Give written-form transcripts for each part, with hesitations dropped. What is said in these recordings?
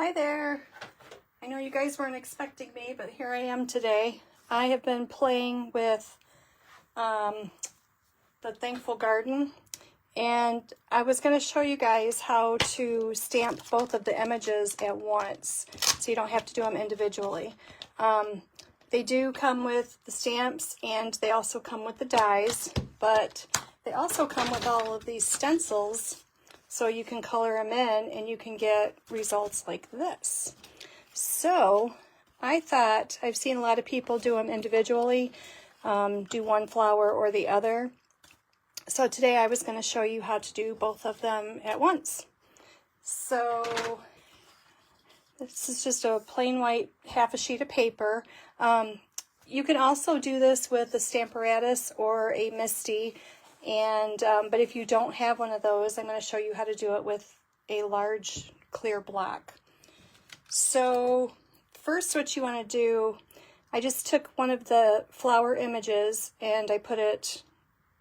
Hi there. I know you guys weren't expecting me, but here I am today. I have been playing with the Thankful Garden, and I was going to show you guys how to stamp both of the images at once, so you don't have to do them individually. They do come with the stamps, and they also come with the dies, but they also come with all of these stencils, so you can color them in and you can get results like this. So I thought, I've seen a lot of people do them individually, do one flower or the other. So today I was going to show you how to do both of them at once. So this is just a plain white half a sheet of paper. You can also do this with a Stamparatus or a Misti, and but if you don't have one of those, I'm going to show you how to do it with a large clear block. So first what you want to do, I just took one of the flower images and I put it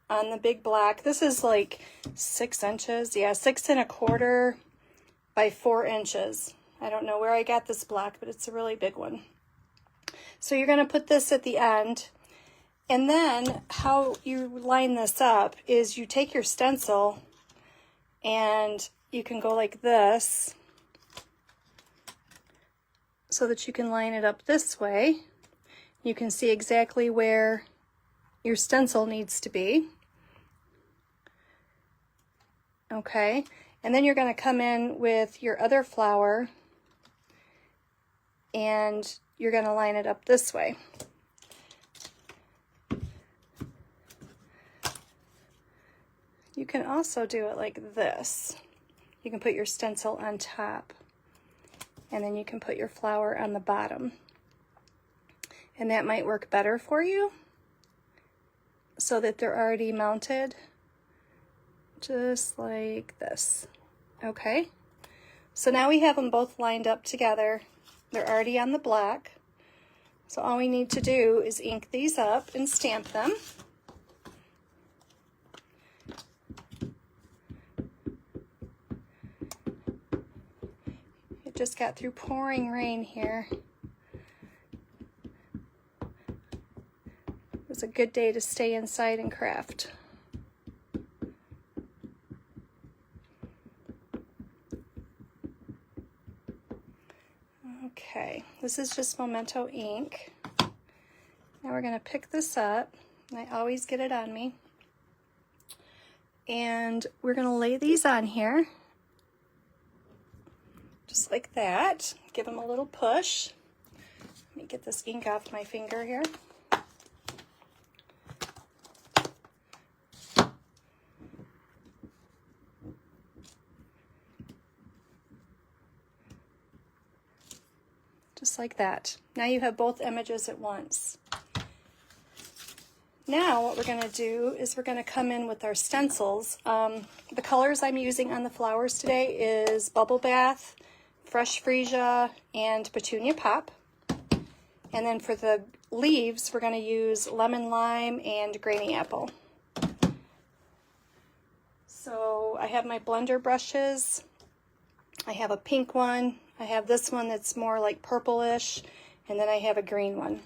on the big block. This is like 6 inches, yeah, 6 1/4 by 4 inches. I don't know where I got this block, but it's a really big one. So you're going to put this at the end, and then how you line this up is you take your stencil and you can go like this so that you can line it up this way. You can see exactly where your stencil needs to be. Okay, and then you're going to come in with your other flower and you're going to line it up this way. You can also do it like this. You can put your stencil on top, and then you can put your flower on the bottom. And that might work better for you, so that they're already mounted, just like this. Okay, so now we have them both lined up together. They're already on the block. So all we need to do is ink these up and stamp them. It just got through pouring rain here. It was a good day to stay inside and craft. Okay, this is just Memento ink. Now we're going to pick this up, and I always get it on me. And we're going to lay these on here, just like that. Give them a little push. Let me get this ink off my finger here. Just like that. Now you have both images at once. Now what we're going to do is we're going to come in with our stencils. The colors I'm using on the flowers today is Bubble Bath, Fresh Freesia, and Petunia Pop. And then for the leaves, we're going to use Lemon Lime and Grainy Apple. So I have my blender brushes. I have a pink one. I have this one that's more like purplish, and then I have a green one.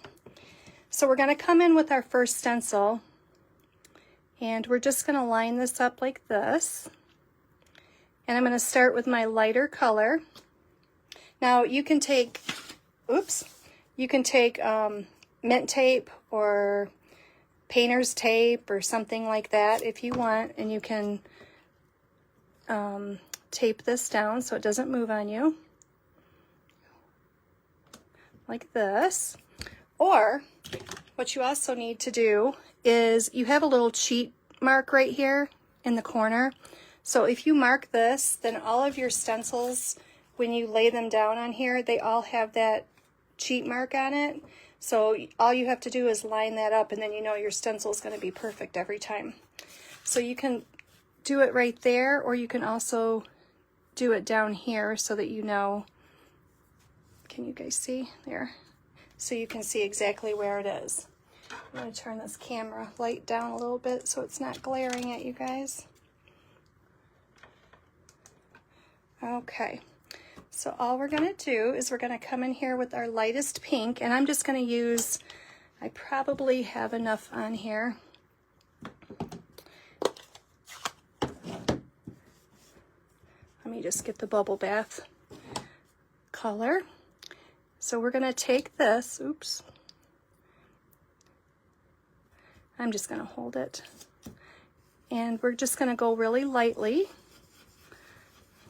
So we're going to come in with our first stencil, and we're just going to line this up like this. And I'm going to start with my lighter color. Now you can take, mint tape or painter's tape or something like that if you want, and you can tape this down so it doesn't move on you, like this. Or what you also need to do is you have a little cheat mark right here in the corner. So if you mark this, then all of your stencils, when you lay them down on here, they all have that cheat mark on it. So all you have to do is line that up, and then you know your stencil is going to be perfect every time. So you can do it right there, or you can also do it down here so that you know. Can you guys see there? So you can see exactly where it is. I'm going to turn this camera light down a little bit so it's not glaring at you guys. Okay, So all we're going to do is we're going to come in here with our lightest pink, and I'm just going to use, I probably have enough on here. Let me just get the bubble bath color. So we're going to take this, oops, I'm just going to hold it, and we're just going to go really lightly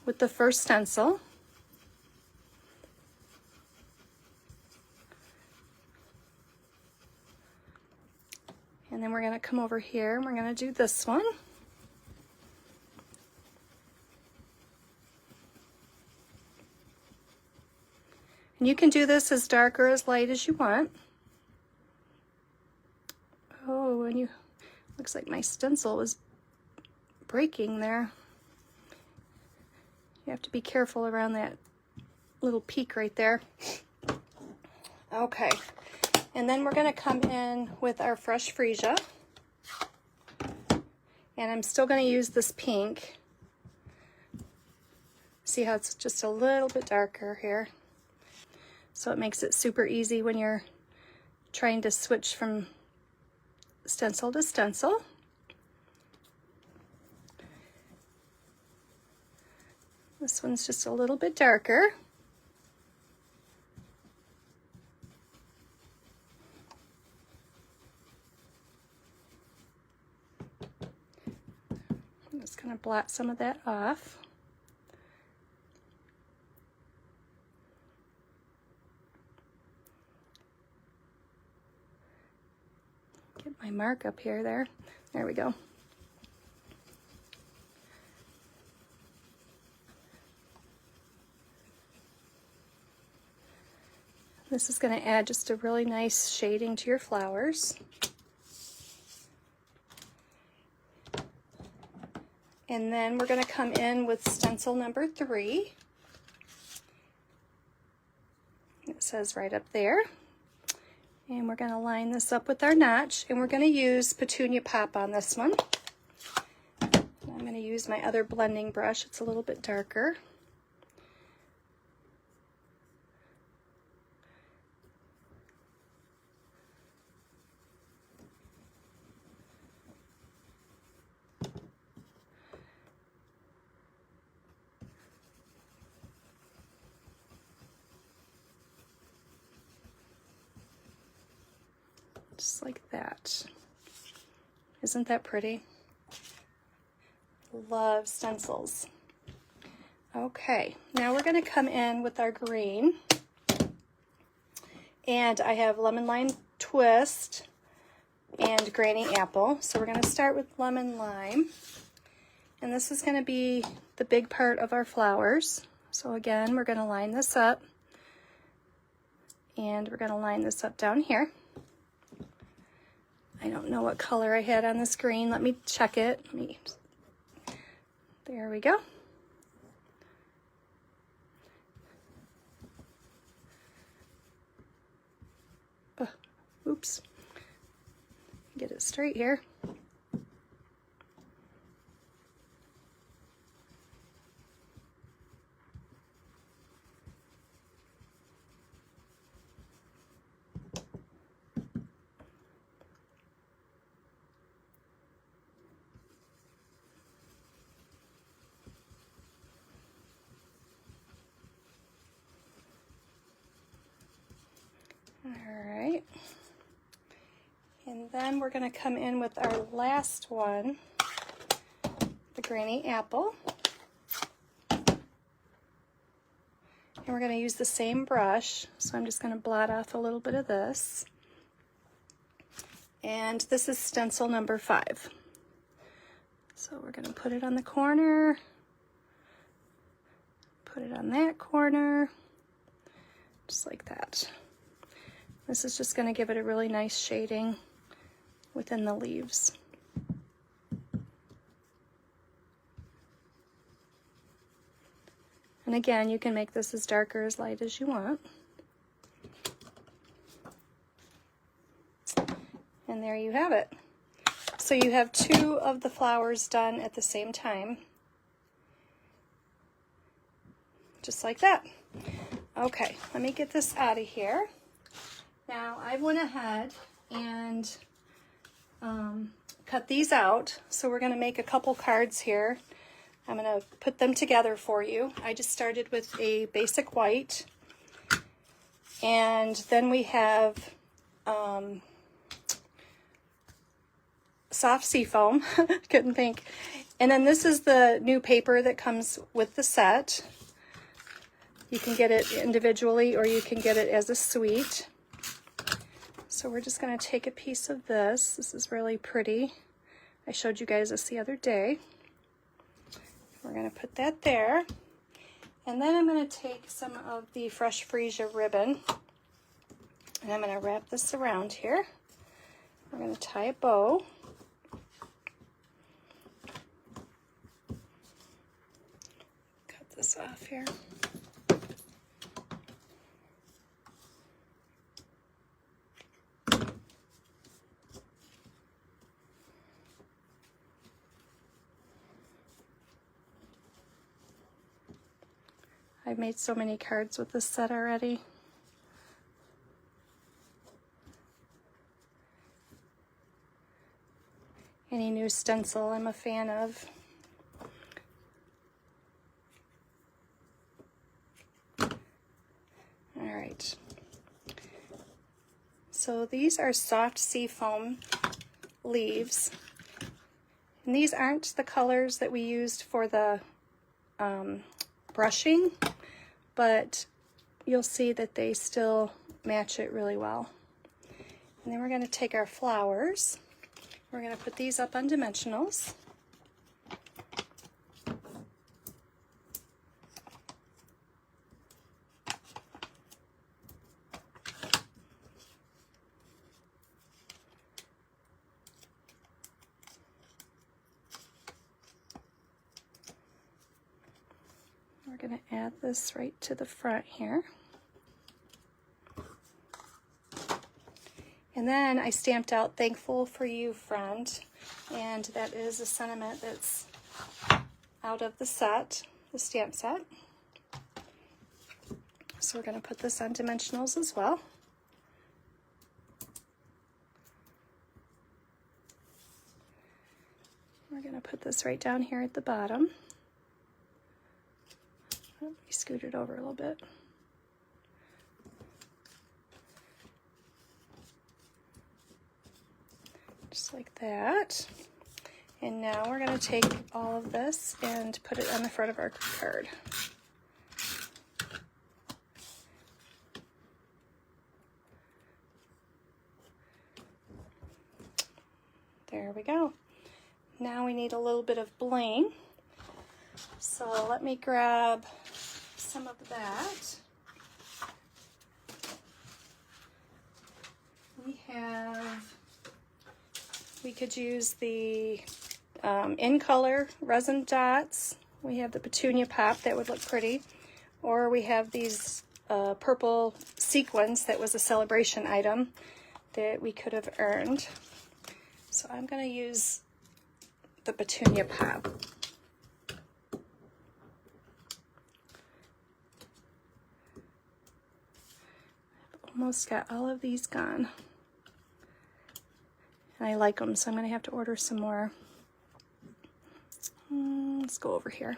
with the first stencil. And then we're going to come over here and we're going to do this one. And you can do this as dark or as light as you want. Oh, and you, looks like my stencil is breaking there. You have to be careful around that little peak right there. Okay. And then we're going to come in with our fresh freesia. And I'm still going to use this pink. See how it's just a little bit darker here. So it makes it super easy when you're trying to switch from stencil to stencil. This one's just a little bit darker. I'm just going to blot some of that off. Get my mark up here there. There we go. This is going to add just a really nice shading to your flowers. And then we're going to come in with stencil number 3. It says right up there. And we're going to line this up with our notch, and we're going to use Petunia Pop on this one. I'm going to use my other blending brush. It's a little bit darker. Just like that. Isn't that pretty? Love stencils. Okay, now we're going to come in with our green. And I have Lemon Lime Twist and Granny Apple. So we're going to start with Lemon Lime. And this is going to be the big part of our flowers. So again, we're going to line this up. And we're going to line this up down here. I don't know what color I had on this green. Let me check it. There we go. Oops. Get it straight here. Alright, and then we're going to come in with our last one, the Granny Apple. And we're going to use the same brush, so I'm just going to blot off a little bit of this. And this is stencil number 5. So we're going to put it on the corner, put it on that corner, just like that. This is just going to give it a really nice shading within the leaves. And again, you can make this as dark or as light as you want. And there you have it. So you have 2 of the flowers done at the same time. just like that. Okay, let me get this out of here. Now I went ahead and cut these out. So we're going to make a couple cards here. I'm going to put them together for you. I just started with a basic white. And then we have soft seafoam. Couldn't think. And then this is the new paper that comes with the set. You can get it individually or you can get it as a suite. So we're just going to take a piece of this. This is really pretty. I showed you guys this the other day. We're going to put that there. And then I'm going to take some of the Fresh Freesia ribbon. And I'm going to wrap this around here. We're going to tie a bow. Cut this off here. I've made so many cards with this set already. Any new stencil I'm a fan of. All right. So these are soft seafoam leaves. And these aren't the colors that we used for the brushing, but you'll see that they still match it really well. And then we're going to take our flowers. We're going to put these up on dimensionals. We're going to add this right to the front here. And then I stamped out "Thankful for You, Friend," and that is a sentiment that's out of the set, the stamp set. So we're going to put this on dimensionals as well. We're going to put this right down here at the bottom. Let me scoot it over a little bit. Just like that. And now we're going to take all of this and put it on the front of our card. There we go. Now we need a little bit of bling. So let me grab some of that. We could use the in color resin dots. We have the petunia pop that would look pretty, or we have these purple sequins that was a celebration item that we could have earned. So I'm going to use the petunia pop. I've almost got all of these gone. And I like them, so I'm going to have to order some more. Let's go over here.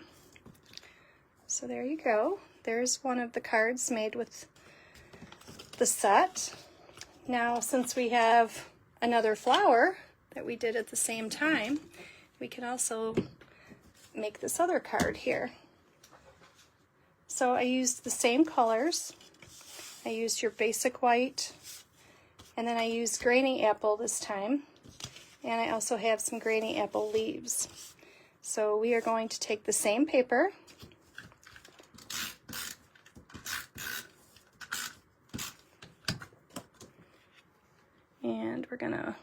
So there you go. There's one of the cards made with the set. Now, since we have another flower that we did at the same time, we can also make this other card here. So I used the same colors. I used your basic white, and then I used Granny Apple this time, and I also have some Granny Apple leaves. So we are going to take the same paper, and we're gonna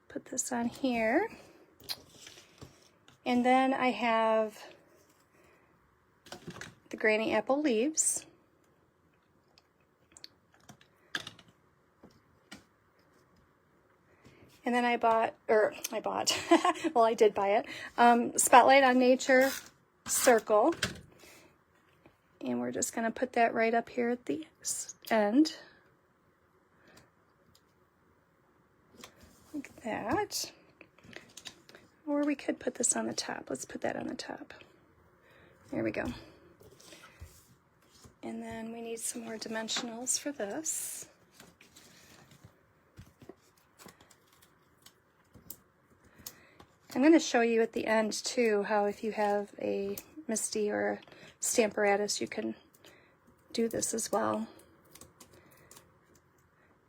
put this on here. And then I have the Granny Apple leaves. And then I well, I did buy it, Spotlight on Nature circle. And we're just going to put that right up here at the end. Like that. Or we could put this on the top. Let's put that on the top. There we go. And then we need some more dimensionals for this. I'm going to show you at the end too how if you have a Misti or a Stamparatus, you can do this as well.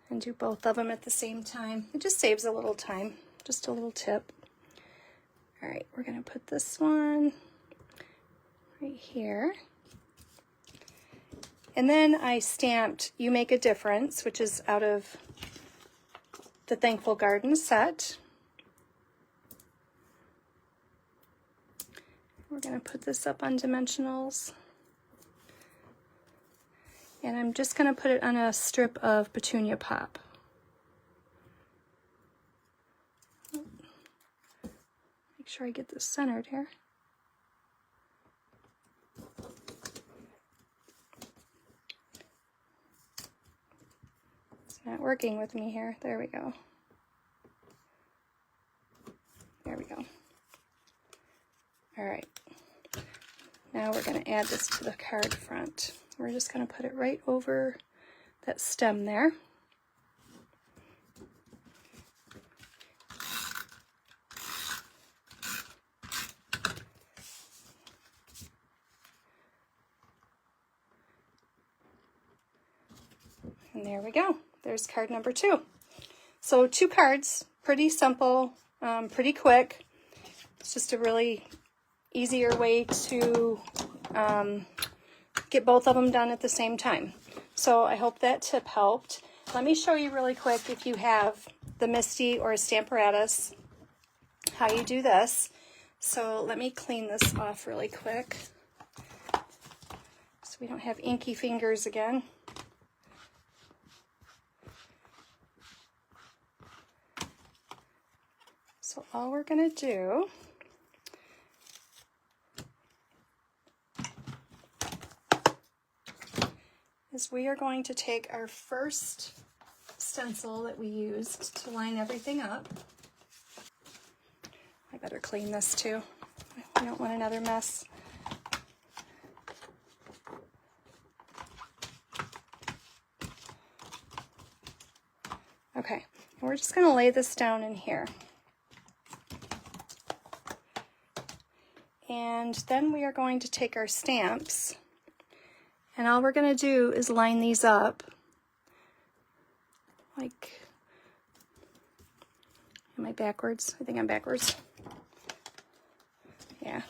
And do both of them at the same time. It just saves a little time. Just a little tip. All right, we're going to put this one right here. And then I stamped You Make a Difference, which is out of the Thankful Garden set. We're going to put this up on dimensionals. And I'm just going to put it on a strip of Petunia Pop. Make sure I get this centered here. It's not working with me here. There we go. There we go. All right. Now we're going to add this to the card front. We're just going to put it right over that stem there. And there we go. There's card number 2. So 2 cards, pretty simple, pretty quick. It's just a really easier way to get both of them done at the same time. So I hope that tip helped. Let me show you really quick, if you have the Misti or a Stamparatus, how you do this. So let me clean this off really quick so we don't have inky fingers again. So all we're going to do is we are going to take our first stencil that we used to line everything up. I better clean this too. I don't want another mess. Okay, and we're just going to lay this down in here. And then we are going to take our stamps, and all we're going to do is line these up like, am I backwards? I think I'm backwards. Yeah,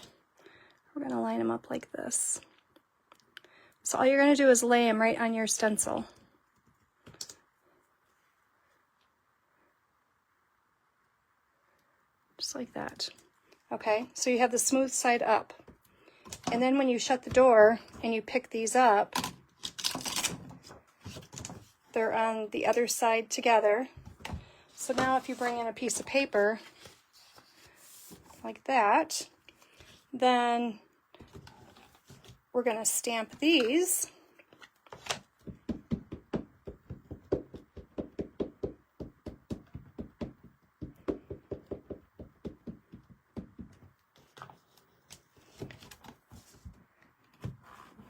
we're going to line them up like this. So all you're going to do is lay them right on your stencil. Just like that. Okay, so you have the smooth side up. And then when you shut the door and you pick these up, they're on the other side together. So now if you bring in a piece of paper like that, then we're going to stamp these.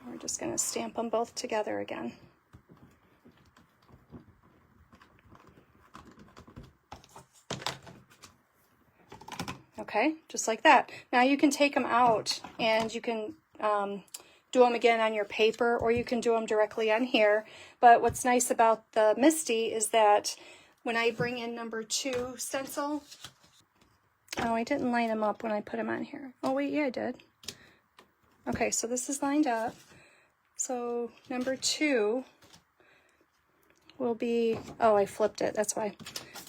We're just going to stamp them both together again. Okay, just like that. Now you can take them out and you can do them again on your paper, or you can do them directly on here. But what's nice about the Misti is that when I bring in number 2 stencil, oh, I didn't line them up when I put them on here. Oh wait, yeah, I did. Okay, so this is lined up. So number 2 will be, oh, I flipped it, that's why.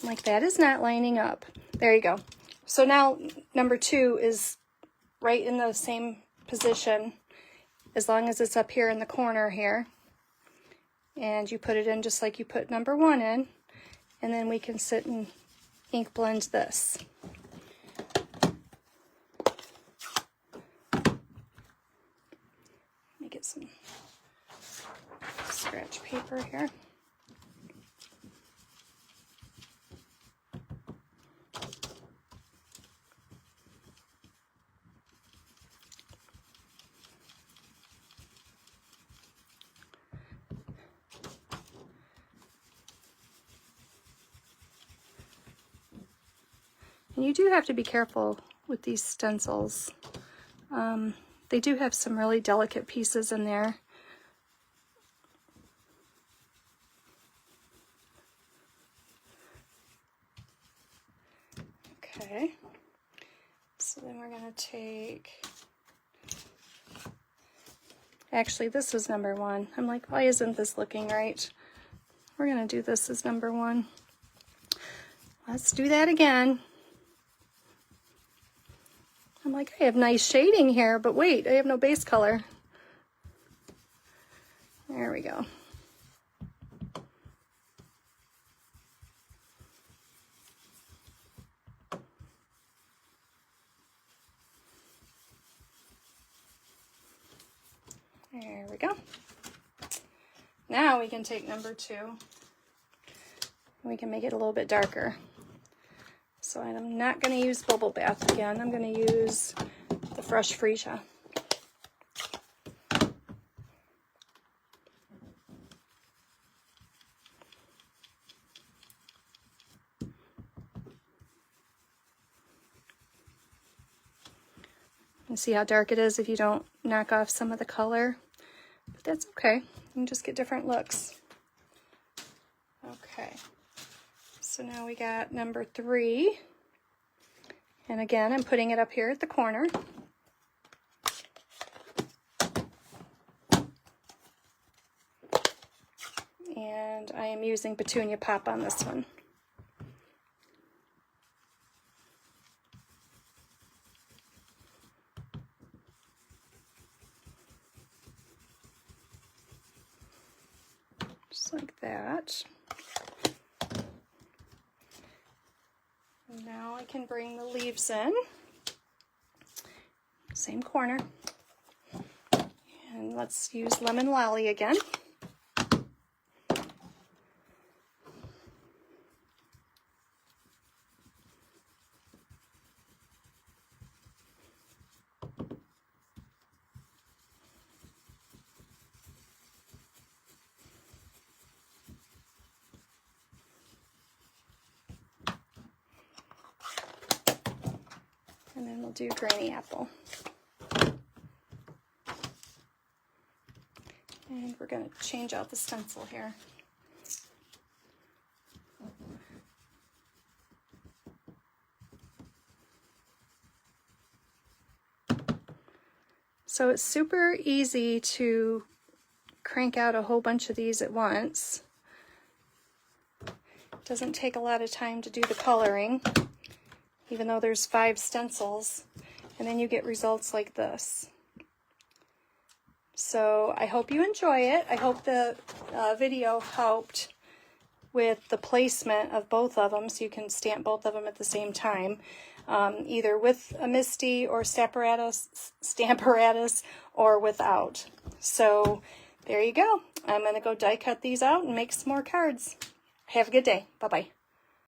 I'm like, that is not lining up. There you go. So now number 2 is right in the same position, as long as it's up here in the corner here. And you put it in just like you put number 1 in, and then we can sit and ink blend this. get some scratch paper here. And you do have to be careful with these stencils. They do have some really delicate pieces in there. Okay, so then we're going to take, actually this was number 1. I'm like, why isn't this looking right? We're going to do this as number 1. Let's do that again. I'm like, I have nice shading here, but wait, I have no base color. There we go. There we go. Now we can take number 2. We can make it a little bit darker. So I'm not going to use Bubble Bath again. I'm going to use the Fresh Freesia. And see how dark it is if you don't knock off some of the color. But that's okay. You can just get different looks. Okay. So now we got number 3. And again, I'm putting it up here at the corner. And I am using Petunia Pop on this one. Just like that. Now I can bring the leaves in, same corner, and let's use Lemon Lolly again. And then we'll do Granny Apple. And we're going to change out the stencil here. So it's super easy to crank out a whole bunch of these at once. It doesn't take a lot of time to do the coloring, even though there's 5 stencils, and then you get results like this. So I hope you enjoy it. I hope the video helped with the placement of both of them, so you can stamp both of them at the same time, either with a Misti or Stamparatus or without. So there you go. I'm going to go die cut these out and make some more cards. Have a good day. Bye-bye.